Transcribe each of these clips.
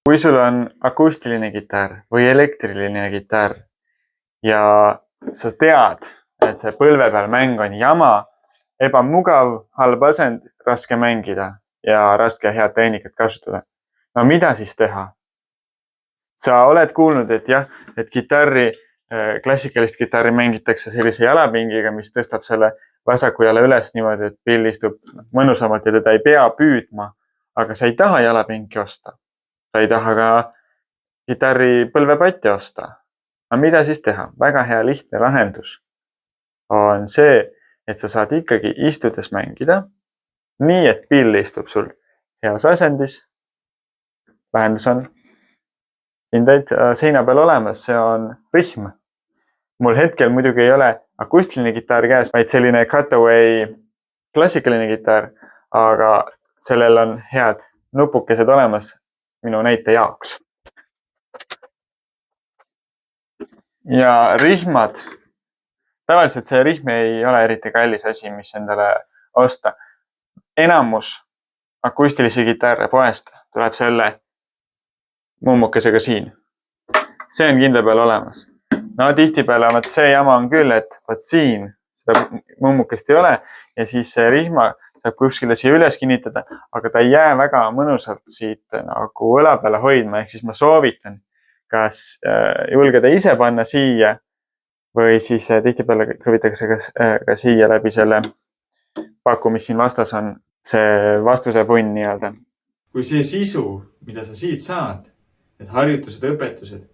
Kui sul on akustiline kitarr või elektriline kitarr ja sa tead, et see põlve peal mäng on jama, ebamugav, halb asend, raske mängida ja raske head tehnikat kasutada. No mida siis teha? Sa oled kuulnud, et jah, et klassikalist kitarri mängitakse sellise jalapingiga, mis tõstab selle vasaku jala üles niimoodi, et pill istub mõnusamalt ja teda ei pea püüdma, aga sa ei taha jalapinki osta. Sa ei taha ka kitarri põlvepatti osta. Aga mida siis teha? Väga hea lihtne lahendus on see, et sa saad ikkagi istudes mängida, nii et pill istub sul heas asendis. Lahendus on siin täitsa seina peal olemas, see on rihm. Mul hetkel muidugi ei ole akustiline kitarr käes, vaid selline Cutaway klassikaline kitarr, aga sellel on head nupukesed olemas minu näite jaoks. Ja rihmad. Tavaliselt see rihm ei ole eriti kallis asi, mis endale osta. Enamus akustilisi kitarre poest tuleb selle mummukesega siin. See on kindla peal olemas. No tihtipeale see jama on küll, et võt siin seda mummukest ei ole ja siis see rihma saab kuskile siia üles kinnitada, aga ta ei jää väga mõnusalt siit nagu õla peale hoidma, ehk siis ma soovitan kas julgeda ise panna siia või siis tihtipeale krõvitakse ka siia läbi selle paku, mis siin vastas on, see vastuse punn nii-öelda. Kui see sisu, mida sa siit saad, need harjutused, õpetused,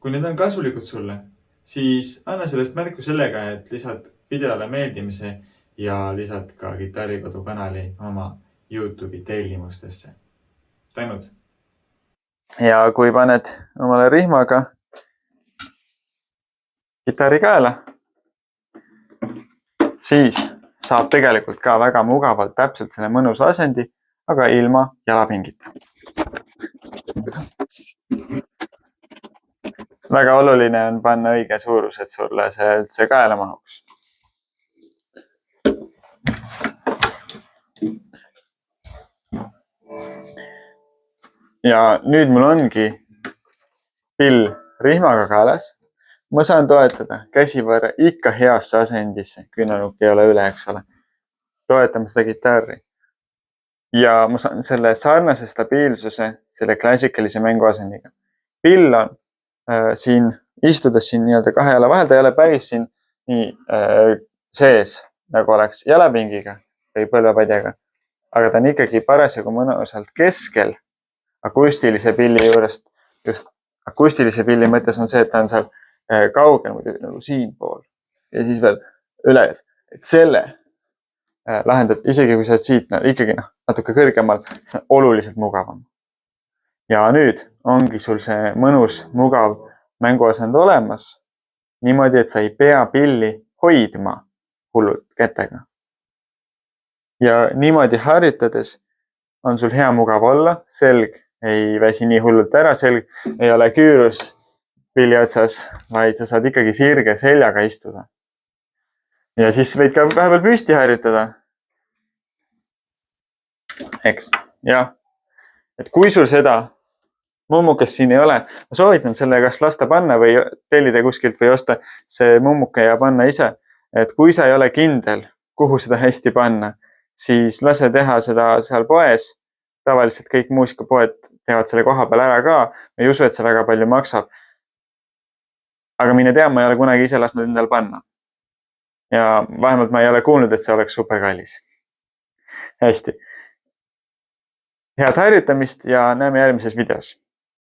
kui need on kasulikud sulle, siis anna sellest märku sellega, et lisad videole meeldimise ja lisad ka Kitarrikodu kanali oma YouTube'i tellimustesse. Tänud! Ja kui paned omale rihmaga kitarri kaela, siis saab tegelikult ka väga mugavalt täpselt selle mõnusa asendi, aga ilma jalapingita. Väga oluline on panna õige suurus, et sulle see üldse kaela mahuks. Ja nüüd mul ongi pill rihmaga kaelas. Ma saan toetada käsivõrra ikka heasse asendisse, küünanukk ei ole üle, eks ole. Toetame seda kitarri. Ja ma saan selle sarnase stabiilsuse selle klassikalise mänguasendiga. Pill on siin istudes siin nii-öelda kahe jala vahel, ta ei ole päris siin nii sees, nagu oleks jalapingiga või põlvepadjaga. Aga ta on ikkagi parasjagu mõnusalt keskel akustilise pilli juurest. Just akustilise pilli mõttes on see, et ta on seal kaugel muidugi nagu siin pool ja siis veel üle, et selle lahendad isegi kui sa oled siit ikkagi natuke kõrgemal, see on oluliselt mugavam. Ja nüüd ongi sul see mõnus, mugav mänguasend olemas niimoodi, et sa ei pea pilli hoidma hullult kätega. Ja niimoodi harjutades on sul hea mugav olla, selg ei väsi nii hullult ära, selg ei ole küürus pilli otsas, vaid sa saad ikkagi sirge seljaga istuda. Ja siis võid ka vahepeal püsti harjutada. Eks, jah. Et kui sul seda mummukest siin ei ole, ma soovitan selle kas lasta panna või tellida kuskilt või osta see mummuke ja panna ise. Et kui sa ei ole kindel, kuhu seda hästi panna, siis lase teha seda seal poes. Tavaliselt kõik muusikapoed teevad selle koha peal ära ka. Ma ei usu, et see väga palju maksab. Aga mine tea, ma ei ole kunagi ise lasknud endal panna. Ja vähemalt ma ei ole kuulnud, et see oleks super kallis. Hästi. Head harjutamist ja näeme järgmises videos.